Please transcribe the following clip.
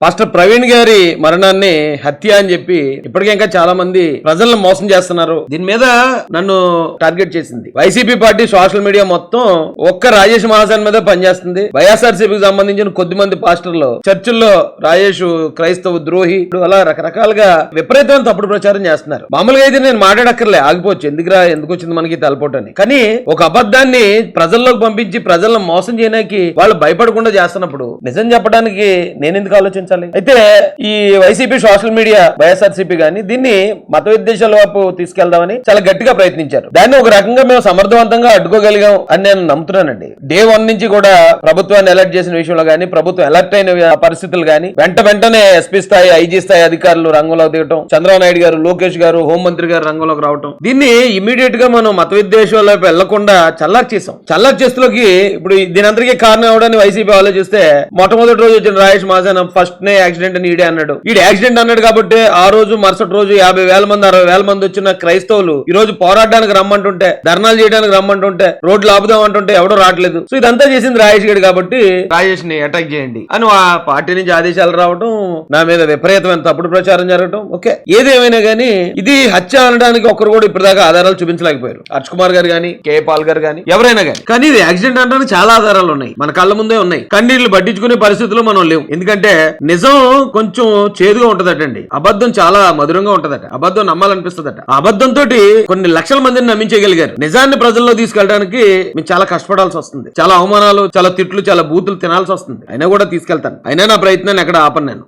Pastor Praveen గారి మరణాన్ని హత్య అని చెప్పి ఇప్పటికే ఇంకా చాలా మంది ప్రజలను మోసం చేస్తున్నారు. దీని మీద నన్ను టార్గెట్ చేసింది వైసీపీ పార్టీ. సోషల్ మీడియా మొత్తం ఒక్క రాజేష్ మహాజన్ మీద పనిచేస్తుంది. వైఎస్ఆర్సీపీకి సంబంధించిన కొద్ది మంది పాస్టర్లు చర్చిల్లో రాజేష్ క్రైస్తవ ద్రోహి అలా రకరకాలుగా విపరీతమైన తప్పుడు ప్రచారం చేస్తున్నారు. మామూలుగా అయితే నేను మాట్లాడక్కర్లే, ఆగిపోవచ్చు, ఎందుకు వచ్చింది మనకి తలపోటని. కానీ ఒక అబద్ధాన్ని ప్రజల్లోకి పంపించి ప్రజలను మోసం చేయడానికి వాళ్ళు భయపడకుండా చేస్తున్నప్పుడు నిజం చెప్పడానికి నేను ఎందుకు ఆలోచించాలి? అయితే ఈ వైసీపీ సోషల్ మీడియా వైఎస్ఆర్సీపీ గాని దీన్ని మత విద్వేషాల వైపు తీసుకెళ్దామని చాలా గట్టిగా ప్రయత్నించారు. దాన్ని ఒక రకంగా మేము సమర్థవంతంగా అడ్డుకోగలిగాం అని నేను నమ్ముతున్నానండి. డే 1 నుంచి కూడా ప్రభుత్వాన్ని అలర్ట్ చేసిన విషయంలో గానీ, ప్రభుత్వం అలర్ట్ అయిన పరిస్థితులు గానీ, వెంటనే ఎస్పీ స్థాయి, ఐజీ స్థాయి అధికారులు రంగంలోకి దిగటం, చంద్రబాబు నాయుడు గారు, లోకేష్ గారు, హోంమంత్రి గారు రంగంలోకి రావటం, దీన్ని ఇమీడియట్ గా మనం మత విద్వేషాల వైపు వెళ్లకుండా చల్లారు చేసాం. చల్లారు చేస్తులోకి ఇప్పుడు దీనందరికీ కారణం అవడానికి వైసీపీ ఆలోచిస్తే మొట్టమొదటి రోజు వచ్చిన రాజేష్ మహాజన్ ఫస్ట్ యాక్సిడెంట్ అని ఈడే అన్నాడు. ఈడు యాక్సిడెంట్ అన్నాడు కాబట్టి ఆ రోజు మరుసటి రోజు 50,000 మంది 60,000 మంది వచ్చిన క్రైస్తవులు ఈ రోజు పోరాడడానికి రమ్మంటుంటే, ధర్నాలు చేయడానికి రమ్మంటుంటే, రోడ్లు ఆపుదాం అంటుంటే ఎవడో రావట్లేదు. సో ఇదంతా చేసింది రాజేష్ గడి కాబట్టి రాజేష్ ని అటాక్ చేయండి అని ఆ పార్టీ నుంచి ఆదేశాలు రావడం, నా మీద విపరీతమైన తప్పుడు ప్రచారం జరగడం. ఓకే, ఏదేమైనా గానీ ఇది హత్య అనడానికి ఒక్కరు కూడా ఇప్పటిదాకా ఆధారాలు చూపించలేకపోయారు. హర్ష్ కుమార్ గారు గానీ, కే పాల్ గారు గానీ, ఎవరైనా గానీ. కానీ ఇది యాక్సిడెంట్ అనడానికి చాలా ఆధారాలు ఉన్నాయి, మన కళ్ళ ముందే ఉన్నాయి. కన్నీళ్లు పట్టించుకునే పరిస్థితుల్లో మనం లేవు. ఎందుకంటే నిజం కొంచెం చేదుగా ఉంటదటండి, అబద్ధం చాలా మధురంగా ఉంటదట. అబద్ధం నమ్మాలనిపిస్తుందట. ఆ అబద్ధంతో కొన్ని లక్షల మందిని నమ్మించగలిగారు. నిజాన్ని ప్రజల్లో తీసుకెళ్ళడానికి మేము చాలా కష్టపడాల్సి వస్తుంది. చాలా అవమానాలు, చాలా తిట్లు, చాలా బూతులు తినాల్సి వస్తుంది. అయినా కూడా తీసుకెళ్తాను. అయినా నా ప్రయత్నాన్ని ఎక్కడ ఆపను నేను.